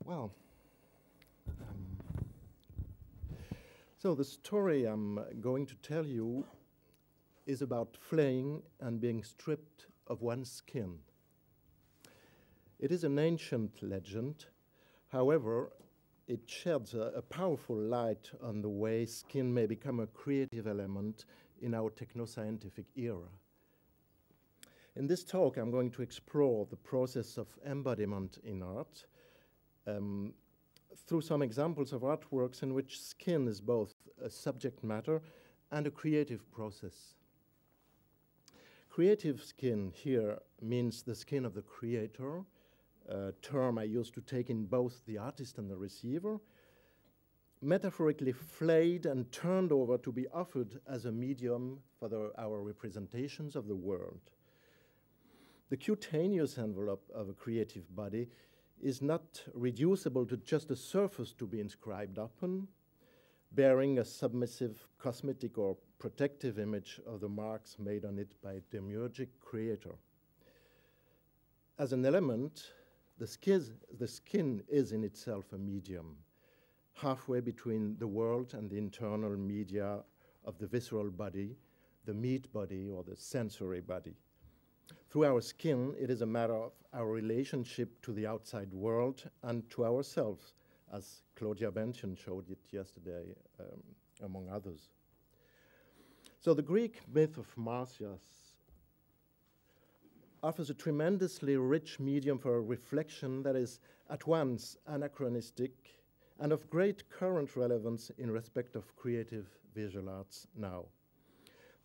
Well, um, so the story I'm going to tell you is about flaying and being stripped of one's skin. It is an ancient legend. However, it sheds a powerful light on the way skin may become a creative element in our technoscientific era. In this talk, I'm going to explore the process of embodiment in art through some examples of artworks in which skin is both a subject matter and a creative process. Creative skin here means the skin of the creator, a term I used to take in both the artist and the receiver, metaphorically flayed and turned over to be offered as a medium for our representations of the world. The cutaneous envelope of a creative body is not reducible to just a surface to be inscribed upon, bearing a submissive cosmetic or protective image of the marks made on it by a demiurgic creator. As an element, the skin is in itself a medium, halfway between the world and the internal media of the visceral body, the meat body, or the sensory body. Through our skin, it is a matter of our relationship to the outside world and to ourselves, as Claudia Bention showed it yesterday, among others. So the Greek myth of Marsyas offers a tremendously rich medium for a reflection that is at once anachronistic and of great current relevance in respect of creative visual arts now.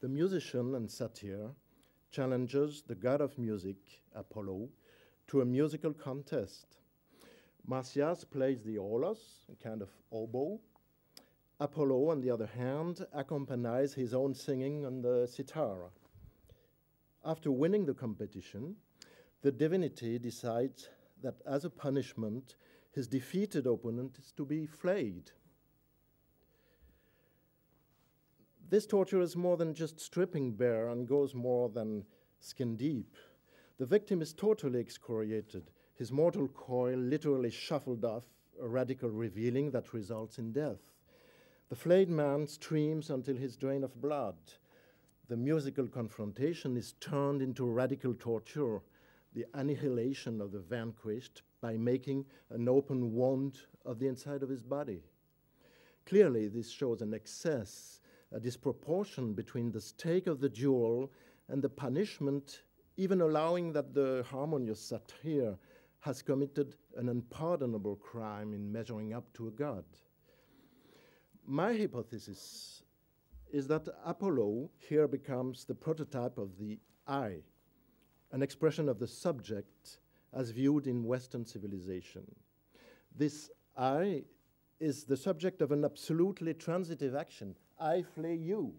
The musician and satyr challenges the god of music, Apollo, to a musical contest. Marsyas plays the aulos, a kind of oboe. Apollo, on the other hand, accompanies his own singing on the sitar. After winning the competition, the divinity decides that as a punishment, his defeated opponent is to be flayed. This torture is more than just stripping bare and goes more than skin deep. The victim is totally excoriated, his mortal coil literally shuffled off, a radical revealing that results in death. The flayed man streams until his drain of blood. The musical confrontation is turned into radical torture, the annihilation of the vanquished by making an open wound of the inside of his body. Clearly, this shows an excess, a disproportion between the stake of the duel and the punishment, even allowing that the harmonious satyr has committed an unpardonable crime in measuring up to a god. My hypothesis is that Apollo here becomes the prototype of the I, an expression of the subject as viewed in Western civilization. This I is the subject of an absolutely transitive action. I flay you.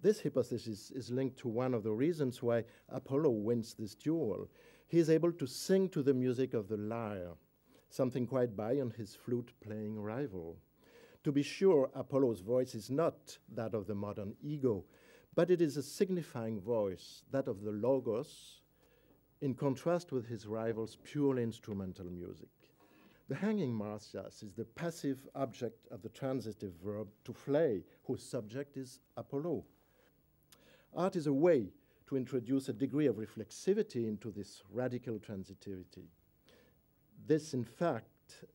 This hypothesis is linked to one of the reasons why Apollo wins this duel. He is able to sing to the music of the lyre, something quite beyond his flute-playing rival. To be sure, Apollo's voice is not that of the modern ego, but it is a signifying voice, that of the logos, in contrast with his rival's purely instrumental music. The hanging Marsyas is the passive object of the transitive verb to flay, whose subject is Apollo. Art is a way to introduce a degree of reflexivity into this radical transitivity. This, in fact,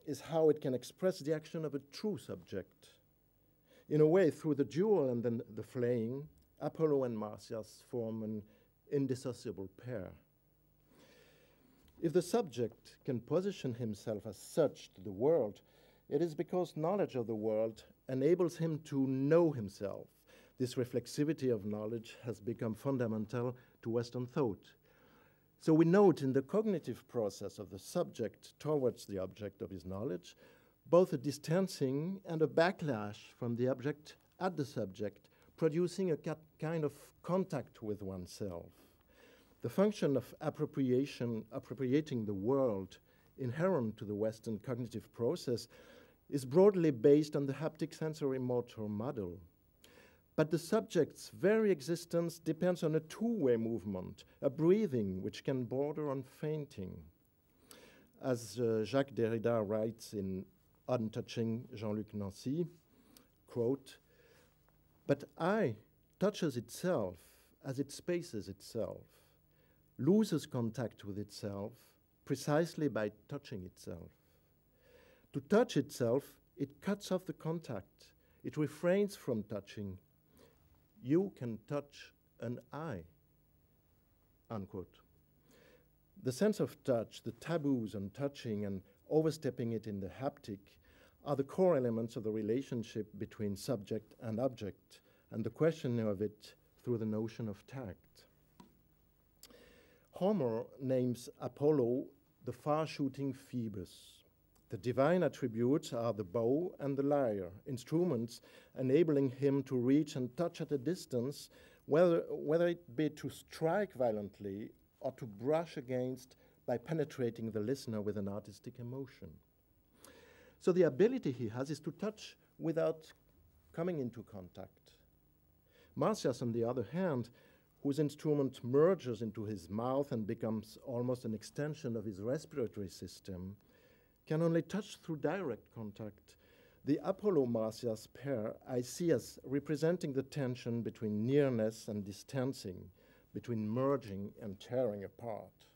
is how it can express the action of a true subject. In a way, through the duel and then the flaying, Apollo and Marsyas form an indissociable pair. If the subject can position himself as such to the world, it is because knowledge of the world enables him to know himself. This reflexivity of knowledge has become fundamental to Western thought. So we note in the cognitive process of the subject towards the object of his knowledge, both a distancing and a backlash from the object at the subject, producing a kind of contact with oneself. The function of appropriating the world inherent to the Western cognitive process is broadly based on the haptic sensory motor model. But the subject's very existence depends on a two-way movement, a breathing which can border on fainting. As Jacques Derrida writes in Untouching Jean-Luc Nancy, quote, "But I touches itself as it spaces itself, loses contact with itself precisely by touching itself. To touch itself, it cuts off the contact. It refrains from touching. You can touch an eye," unquote. The sense of touch, the taboos on touching and overstepping it in the haptic are the core elements of the relationship between subject and object, and the questioning of it through the notion of tact. Homer names Apollo the far-shooting Phoebus. The divine attributes are the bow and the lyre, instruments enabling him to reach and touch at a distance, whether it be to strike violently or to brush against by penetrating the listener with an artistic emotion. So the ability he has is to touch without coming into contact. Marsyas, on the other hand, whose instrument merges into his mouth and becomes almost an extension of his respiratory system, can only touch through direct contact. The Apollo-Marsyas pair I see as representing the tension between nearness and distancing, between merging and tearing apart.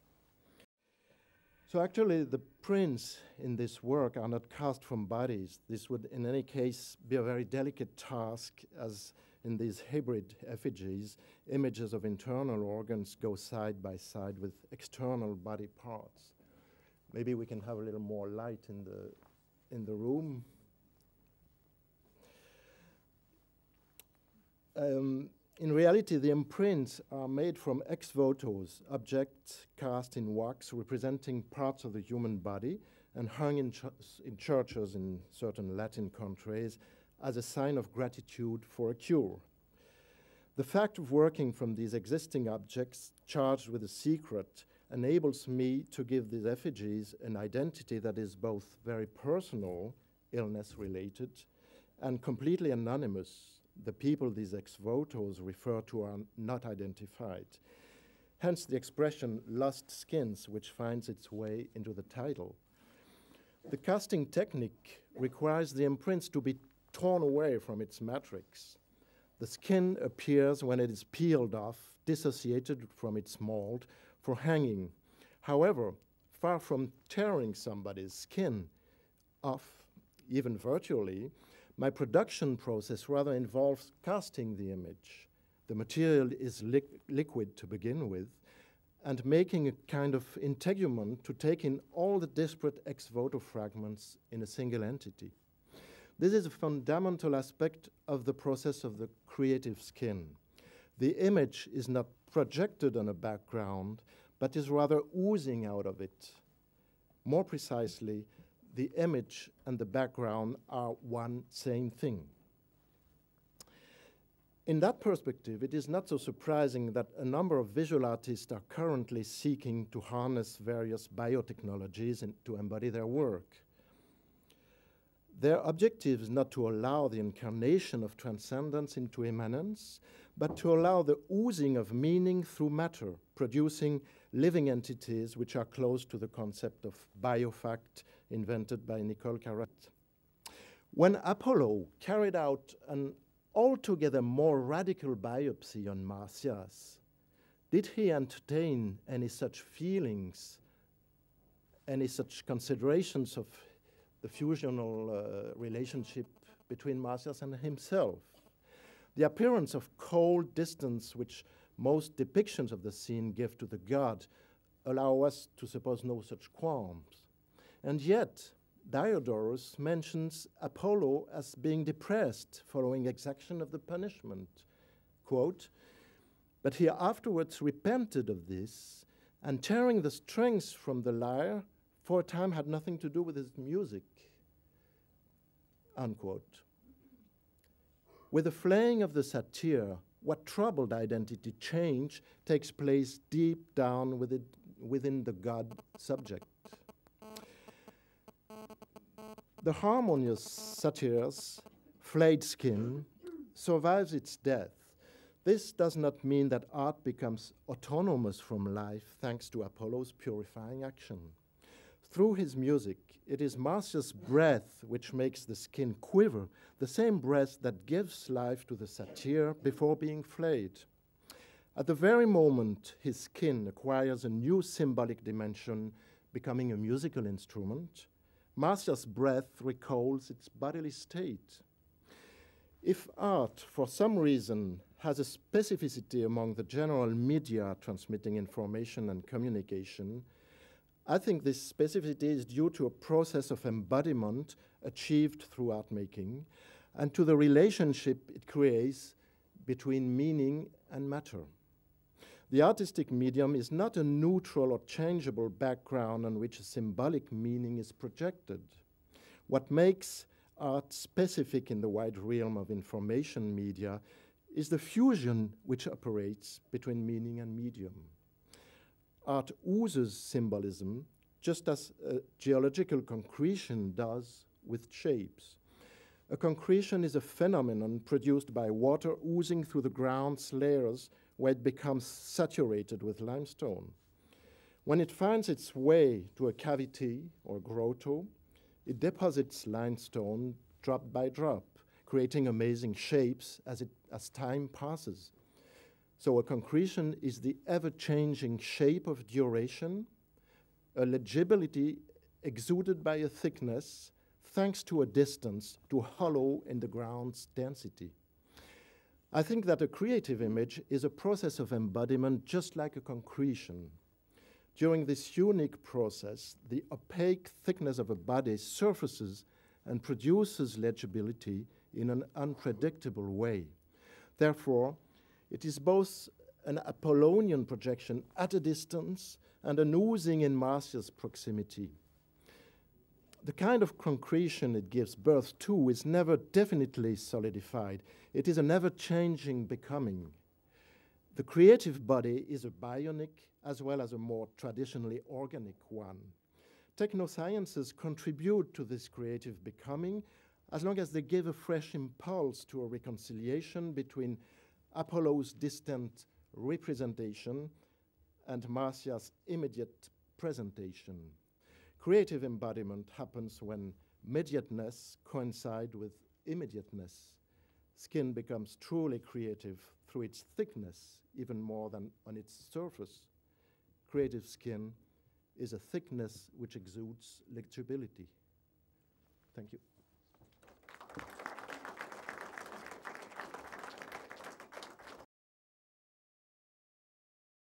So actually, the prints in this work are not cast from bodies. This would, in any case, be a very delicate task, as in these hybrid effigies, images of internal organs go side by side with external body parts. Maybe we can have a little more light in the room. In reality, the imprints are made from ex votos, objects cast in wax representing parts of the human body and hung in churches in certain Latin countries as a sign of gratitude for a cure. The fact of working from these existing objects charged with a secret enables me to give these effigies an identity that is both very personal, illness-related, and completely anonymous. The people these ex votos refer to are not identified. Hence the expression lost skins, which finds its way into the title. The casting technique requires the imprints to be torn away from its matrix. The skin appears when it is peeled off, dissociated from its mold, for hanging. However, far from tearing somebody's skin off, even virtually, my production process rather involves casting the image. The material is liquid to begin with, and making a kind of integument to take in all the disparate ex voto fragments in a single entity. This is a fundamental aspect of the process of the creative skin. The image is not projected on a background, but is rather oozing out of it. More precisely, the image and the background are one same thing. In that perspective, it is not so surprising that a number of visual artists are currently seeking to harness various biotechnologies and to embody their work. Their objective is not to allow the incarnation of transcendence into immanence, but to allow the oozing of meaning through matter, producing living entities which are close to the concept of biofact invented by Nicole Carrette. When Apollo carried out an altogether more radical biopsy on Marsyas, did he entertain any such feelings, any such considerations of the fusional relationship between Marsyas and himself? The appearance of cold distance which most depictions of the scene give to the god allow us to suppose no such qualms. And yet, Diodorus mentions Apollo as being depressed following exaction of the punishment. Quote, "But he afterwards repented of this, and tearing the strings from the lyre, for a time had nothing to do with his music." Unquote. With the flaying of the satyr, what troubled identity change takes place deep down within the god subject. The harmonious satyr's flayed skin survives its death. This does not mean that art becomes autonomous from life thanks to Apollo's purifying action. Through his music, it is Marsyas' breath which makes the skin quiver, the same breath that gives life to the satyr before being flayed. At the very moment his skin acquires a new symbolic dimension, becoming a musical instrument, Marsyas' breath recalls its bodily state. If art, for some reason, has a specificity among the general media transmitting information and communication, I think this specificity is due to a process of embodiment achieved through art making and to the relationship it creates between meaning and matter. The artistic medium is not a neutral or changeable background on which a symbolic meaning is projected. What makes art specific in the wide realm of information media is the fusion which operates between meaning and medium. Art oozes symbolism just as a geological concretion does with shapes. A concretion is a phenomenon produced by water oozing through the ground's layers where it becomes saturated with limestone. When it finds its way to a cavity or grotto, it deposits limestone drop by drop, creating amazing shapes as time passes. So a concretion is the ever-changing shape of duration, a legibility exuded by a thickness, thanks to a distance, to hollow in the ground's density. I think that a creative image is a process of embodiment just like a concretion. During this unique process, the opaque thickness of a body surfaces and produces legibility in an unpredictable way. Therefore, it is both an Apollonian projection at a distance and an oozing in Marsyas' proximity. The kind of concretion it gives birth to is never definitely solidified. It is an ever-changing becoming. The creative body is a bionic as well as a more traditionally organic one. Technosciences contribute to this creative becoming as long as they give a fresh impulse to a reconciliation between Apollo's distant representation and Marsyas' immediate presentation. Creative embodiment happens when mediateness coincides with immediateness. Skin becomes truly creative through its thickness, even more than on its surface. Creative skin is a thickness which exudes legibility. Thank you.